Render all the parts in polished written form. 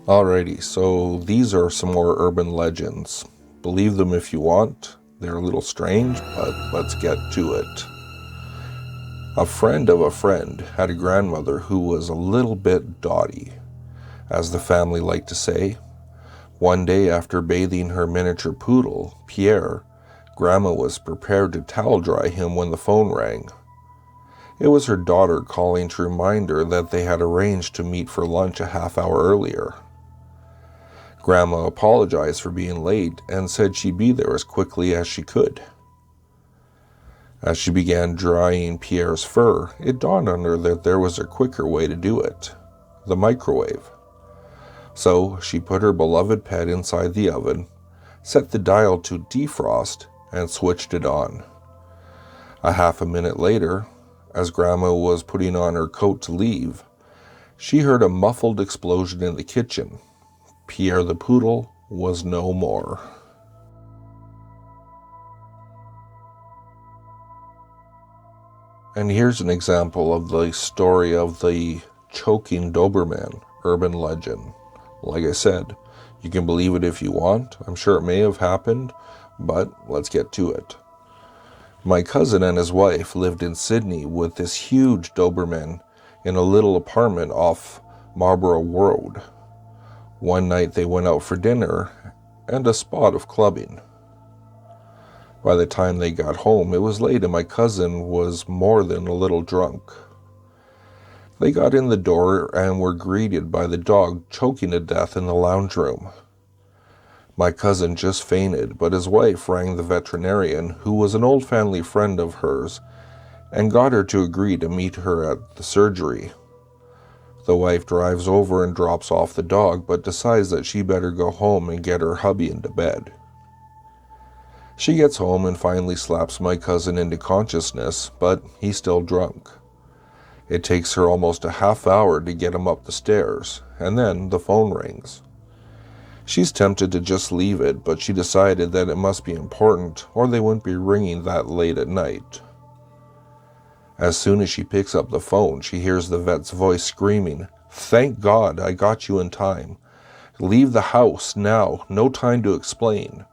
Alrighty, so these are some more urban legends. Believe them if you want. They're a little strange, but let's get to it. A friend of a friend had a grandmother who was a little bit dotty, as the family liked to say. One day after bathing her miniature poodle, Pierre, Grandma was prepared to towel dry him when the phone rang. It was her daughter calling to remind her that they had arranged to meet for lunch a half hour earlier. Grandma apologized for being late and said she'd be there as quickly as she could. As she began drying Pierre's fur, it dawned on her that there was a quicker way to do it: the microwave. So she put her beloved pet inside the oven, set the dial to defrost, and switched it on. A half a minute later, as Grandma was putting on her coat to leave, she heard a muffled explosion in the kitchen. Pierre the poodle was no more. And here's an example of the story of the choking Doberman urban legend. Like I said, you can believe it if you want. I'm sure it may have happened, but let's get to it. My cousin and his wife lived in Sydney with this huge Doberman in a little apartment off Marlborough Road. One night they went out for dinner and a spot of clubbing. By the time they got home, it was late and my cousin was more than a little drunk. They got in the door and were greeted by the dog choking to death in the lounge room. My cousin just fainted, but his wife rang the veterinarian, who was an old family friend of hers, and got her to agree to meet her at the surgery. The wife drives over and drops off the dog, but decides that she better go home and get her hubby into bed. She gets home and finally slaps my cousin into consciousness, but he's still drunk. It takes her almost a half hour to get him up the stairs, and then the phone rings. She's tempted to just leave it, but she decided that it must be important or they wouldn't be ringing that late at night. As soon as she picks up the phone, she hears the vet's voice screaming, "Thank God I got you in time. Leave the house now, no time to explain."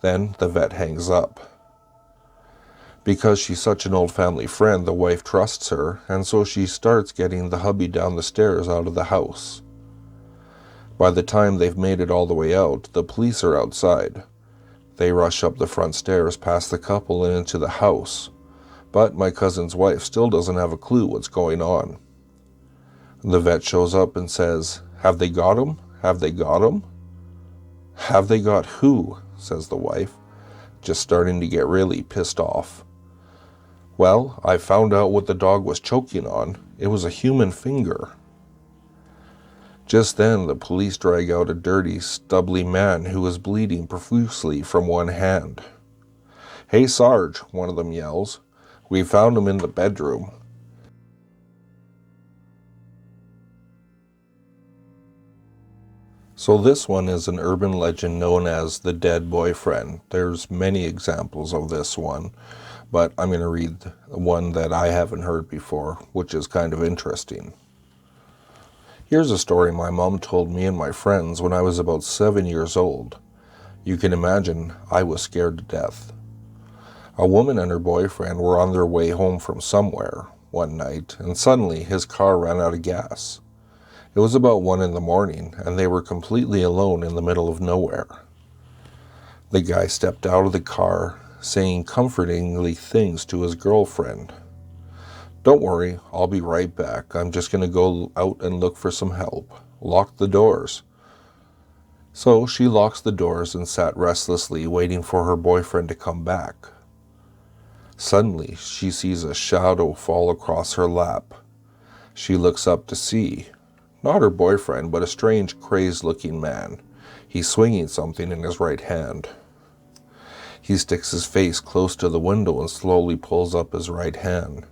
Then the vet hangs up. Because she's such an old family friend, the wife trusts her, and so she starts getting the hubby down the stairs out of the house. By the time they've made it all the way out, the police are outside. They rush up the front stairs past the couple and into the house. But my cousin's wife still doesn't have a clue what's going on. The vet shows up and says, "Have they got him? Have they got him?" "Have they got who?" says the wife, just starting to get really pissed off. "Well, I found out what the dog was choking on. It was a human finger." Just then, the police drag out a dirty, stubbly man who is bleeding profusely from one hand. "Hey, Sarge," one of them yells. "We found him in the bedroom." So this one is an urban legend known as the dead boyfriend. There's many examples of this one, but I'm going to read one that I haven't heard before, which is kind of interesting. Here's a story my mom told me and my friends when I was about 7 years old. You can imagine I was scared to death. A woman and her boyfriend were on their way home from somewhere one night, and suddenly his car ran out of gas. It was about 1 a.m, and they were completely alone in the middle of nowhere. The guy stepped out of the car, saying comfortingly things to his girlfriend. "Don't worry, I'll be right back. I'm just going to go out and look for some help. Lock the doors." So she locks the doors and sat restlessly waiting for her boyfriend to come back. Suddenly, she sees a shadow fall across her lap. She looks up to see, not her boyfriend, but a strange, crazed-looking man. He's swinging something in his right hand. He sticks his face close to the window and slowly pulls up his right hand.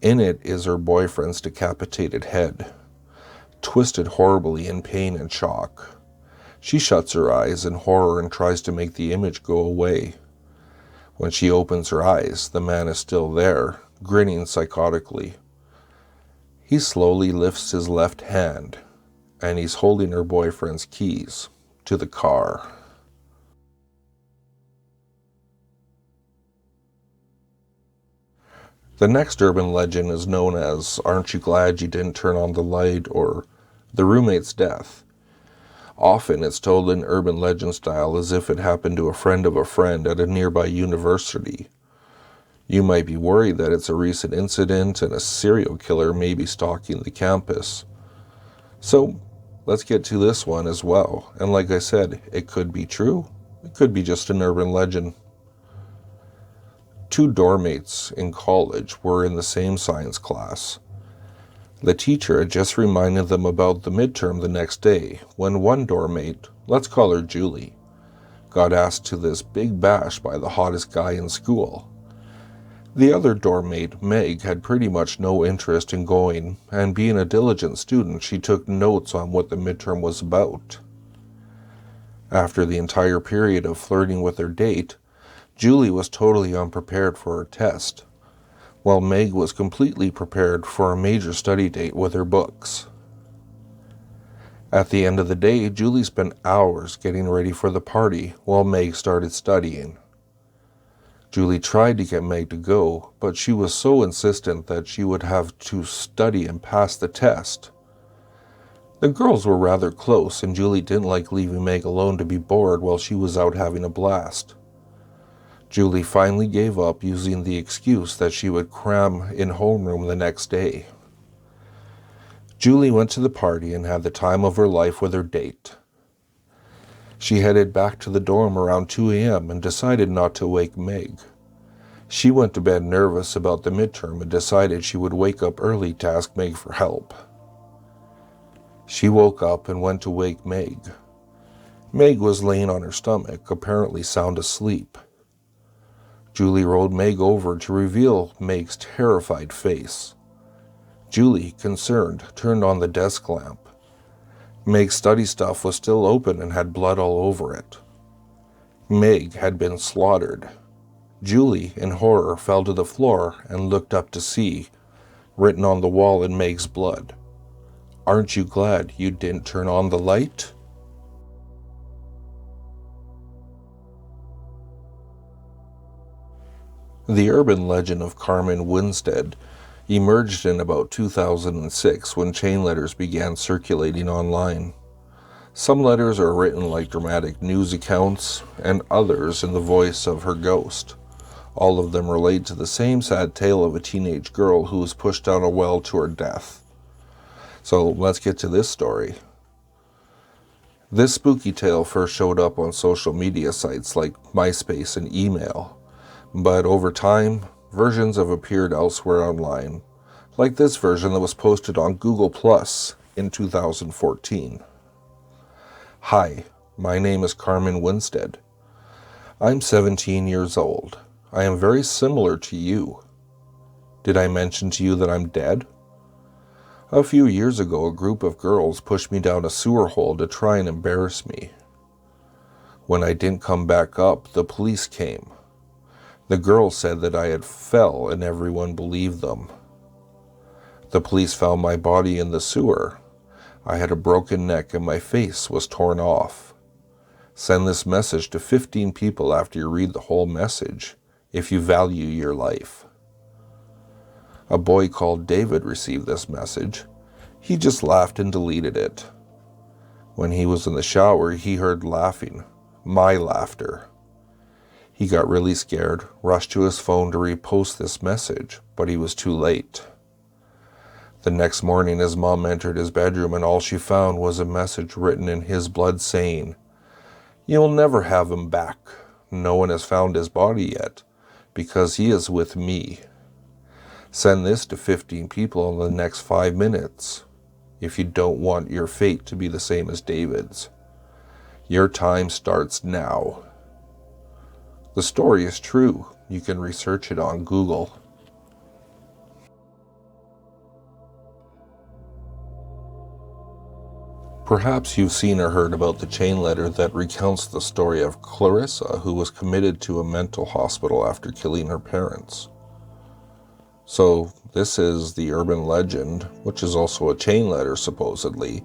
In it is her boyfriend's decapitated head, twisted horribly in pain and shock. She shuts her eyes in horror and tries to make the image go away. When she opens her eyes, the man is still there, grinning psychotically. He slowly lifts his left hand, and he's holding her boyfriend's keys to the car. The next urban legend is known as "Aren't You Glad You Didn't Turn on the Light?" or "The Roommate's Death." Often it's told in urban legend style as if it happened to a friend of a friend at a nearby university. You might be worried that it's a recent incident and a serial killer may be stalking the campus. So let's get to this one as well. And like I said, it could be true. It could be just an urban legend. Two doormates in college were in the same science class. The teacher had just reminded them about the midterm the next day when one doormate, let's call her Julie, got asked to this big bash by the hottest guy in school. The other doormate, Meg, had pretty much no interest in going, and being a diligent student, she took notes on what the midterm was about. After the entire period of flirting with her date, Julie was totally unprepared for her test, while Meg was completely prepared for a major study date with her books. At the end of the day, Julie spent hours getting ready for the party while Meg started studying. Julie tried to get Meg to go, but she was so insistent that she would have to study and pass the test. The girls were rather close, and Julie didn't like leaving Meg alone to be bored while she was out having a blast. Julie finally gave up, using the excuse that she would cram in homeroom the next day. Julie went to the party and had the time of her life with her date. She headed back to the dorm around 2 a.m. and decided not to wake Meg. She went to bed nervous about the midterm and decided she would wake up early to ask Meg for help. She woke up and went to wake Meg. Meg was laying on her stomach, apparently sound asleep. Julie rolled Meg over to reveal Meg's terrified face. Julie, concerned, turned on the desk lamp. Meg's study stuff was still open and had blood all over it. Meg had been slaughtered. Julie, in horror, fell to the floor and looked up to see, written on the wall in Meg's blood, "Aren't you glad you didn't turn on the light?" The urban legend of Carmen Winstead emerged in about 2006 when chain letters began circulating online. Some letters are written like dramatic news accounts, and others in the voice of her ghost. All of them relate to the same sad tale of a teenage girl who was pushed down a well to her death. So let's get to this story. This spooky tale first showed up on social media sites like MySpace and email, but over time, versions have appeared elsewhere online, like this version that was posted on Google Plus in 2014. Hi, my name is Carmen Winstead. I'm 17 years old. I am very similar to you. Did I mention to you that I'm dead? A few years ago, a group of girls pushed me down a sewer hole to try and embarrass me. When I didn't come back up, the police came. The girls said that I had fell and everyone believed them. The police found my body in the sewer. I had a broken neck and my face was torn off. Send this message to 15 people after you read the whole message, if you value your life. A boy called David received this message. He just laughed and deleted it. When he was in the shower, he heard laughing, my laughter. He got really scared, rushed to his phone to repost this message, but he was too late. The next morning, his mom entered his bedroom and all she found was a message written in his blood saying, "You'll never have him back. No one has found his body yet, because he is with me. Send this to 15 people in the next 5 minutes, if you don't want your fate to be the same as David's. Your time starts now." The story is true. You can research it on Google. Perhaps you've seen or heard about the chain letter that recounts the story of Clarissa, who was committed to a mental hospital after killing her parents. So this is the urban legend, which is also a chain letter supposedly,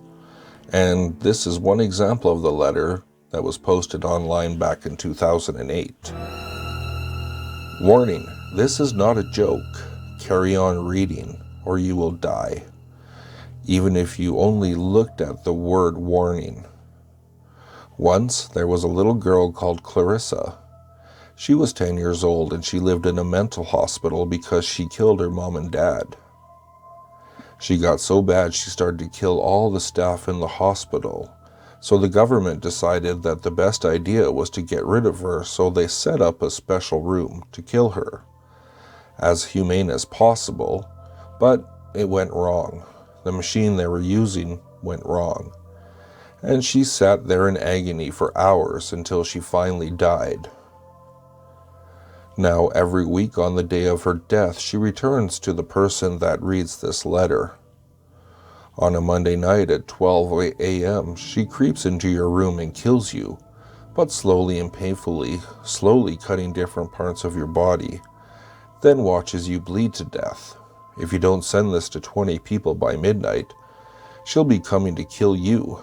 And this is one example of the letter that was posted online back in 2008. Warning, this is not a joke. Carry on reading, or you will die. Even if you only looked at the word warning. Once, there was a little girl called Clarissa. She was 10 years old and she lived in a mental hospital because she killed her mom and dad. She got so bad she started to kill all the staff in the hospital. So the government decided that the best idea was to get rid of her, so they set up a special room to kill her. As humane as possible, but it went wrong. The machine they were using went wrong. And she sat there in agony for hours until she finally died. Now, every week on the day of her death, she returns to the person that reads this letter. On a Monday night at 12 a.m., she creeps into your room and kills you, but slowly and painfully, slowly cutting different parts of your body, then watches you bleed to death. If you don't send this to 20 people by midnight, she'll be coming to kill you.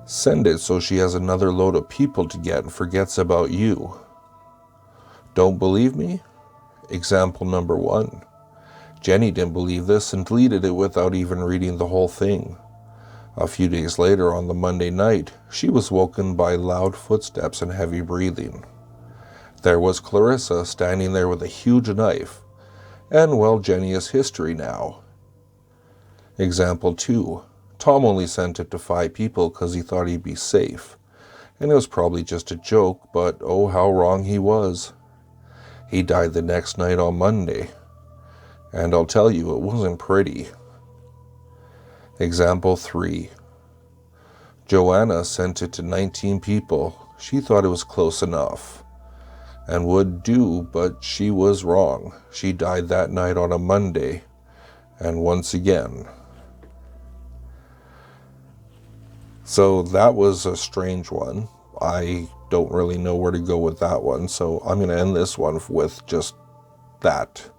Send it so she has another load of people to get and forgets about you. Don't believe me? Example number 1. Jenny didn't believe this and deleted it without even reading the whole thing. A few days later, on the Monday night, she was woken by loud footsteps and heavy breathing. There was Clarissa standing there with a huge knife, and well, Jenny is history now. Example 2. Tom only sent it to 5 people because he thought he'd be safe, and it was probably just a joke, but oh how wrong he was. He died the next night on Monday, and I'll tell you, it wasn't pretty. Example 3. Joanna sent it to 19 people. She thought it was close enough and would do, but she was wrong. She died that night on a Monday, and once again. So that was a strange one. I don't really know where to go with that one, so I'm going to end this one with just that.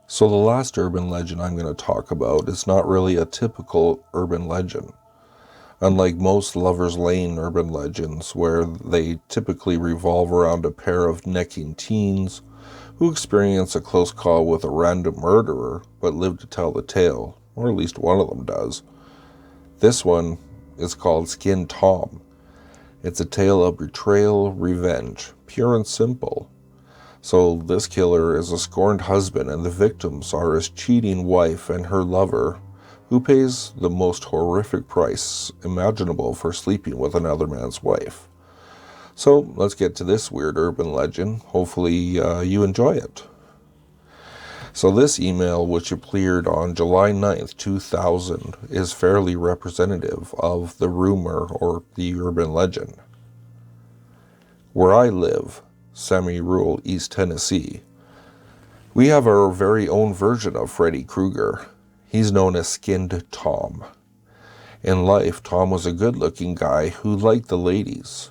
So the last urban legend I'm going to talk about is not really a typical urban legend. Unlike most Lover's Lane urban legends, where they typically revolve around a pair of necking teens who experience a close call with a random murderer but live to tell the tale, or at least one of them does. This one is called Skin Tom. It's a tale of betrayal, revenge, pure and simple. So this killer is a scorned husband and the victims are his cheating wife and her lover, who pays the most horrific price imaginable for sleeping with another man's wife. So let's get to this weird urban legend. Hopefully you enjoy it. So this email, which appeared on July 9th, 2000, is fairly representative of the rumor or the urban legend. Where I live, semi-rural East Tennessee, we have our very own version of Freddy Krueger. He's known as Skinned Tom. In life, Tom was a good-looking guy who liked the ladies.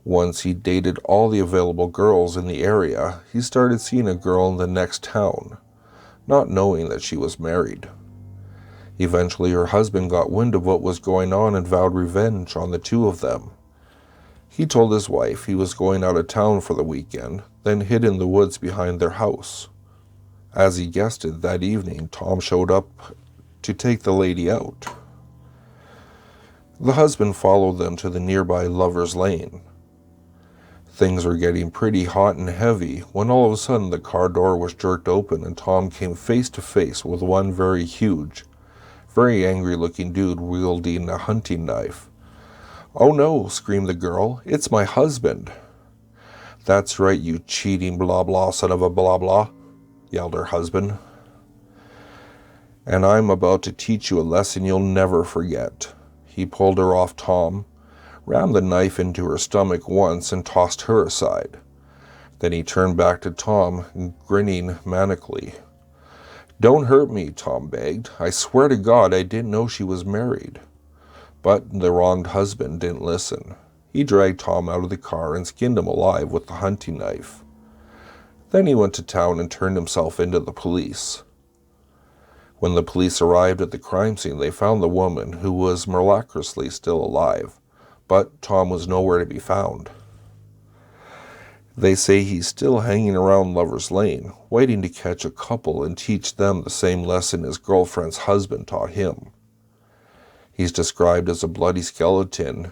Once he dated all the available girls in the area, he started seeing a girl in the next town, not knowing that she was married. Eventually, her husband got wind of what was going on and vowed revenge on the two of them. He told his wife he was going out of town for the weekend, then hid in the woods behind their house. As he guessed it, that evening, Tom showed up to take the lady out. The husband followed them to the nearby Lover's Lane. Things were getting pretty hot and heavy when all of a sudden the car door was jerked open and Tom came face to face with one very huge, very angry looking dude wielding a hunting knife. "Oh no," screamed the girl, "it's my husband." "That's right, you cheating blah blah son of a blah blah," yelled her husband. "And I'm about to teach you a lesson you'll never forget." He pulled her off Tom, rammed the knife into her stomach once and tossed her aside. Then he turned back to Tom, grinning manically. "Don't hurt me," Tom begged. "I swear to God I didn't know she was married." But the wronged husband didn't listen. He dragged Tom out of the car and skinned him alive with the hunting knife. Then he went to town and turned himself into the police. When the police arrived at the crime scene, they found the woman, who was miraculously still alive, but Tom was nowhere to be found. They say he's still hanging around Lover's Lane, waiting to catch a couple and teach them the same lesson his girlfriend's husband taught him. He's described as a bloody skeleton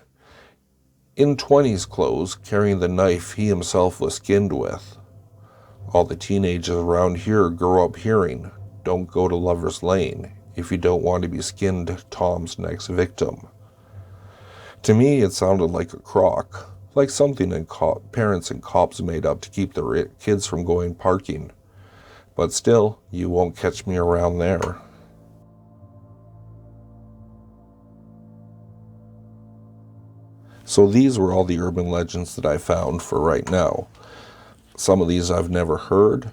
in 20s clothes, carrying the knife he himself was skinned with. All the teenagers around here grow up hearing, "Don't go to Lover's Lane if you don't want to be skinned Tom's next victim." To me, it sounded like a crock, like something parents and cops made up to keep their kids from going parking. But still, you won't catch me around there. So these were all the urban legends that I found for right now. Some of these I've never heard,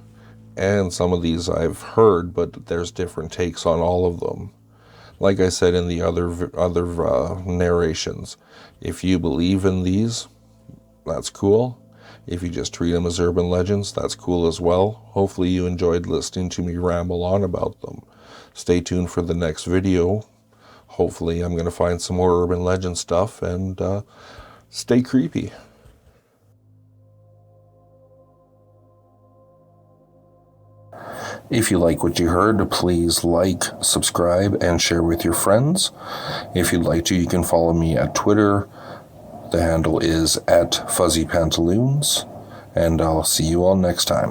and some of these I've heard, but there's different takes on all of them. Like I said in the other narrations, if you believe in these, that's cool. If you just treat them as urban legends, that's cool as well. Hopefully you enjoyed listening to me ramble on about them. Stay tuned for the next video. Hopefully I'm going to find some more urban legend stuff, and stay creepy. If you like what you heard, please like, subscribe, and share with your friends. If you'd like to, you can follow me at Twitter. The handle is @FuzzyPantaloons, and I'll see you all next time.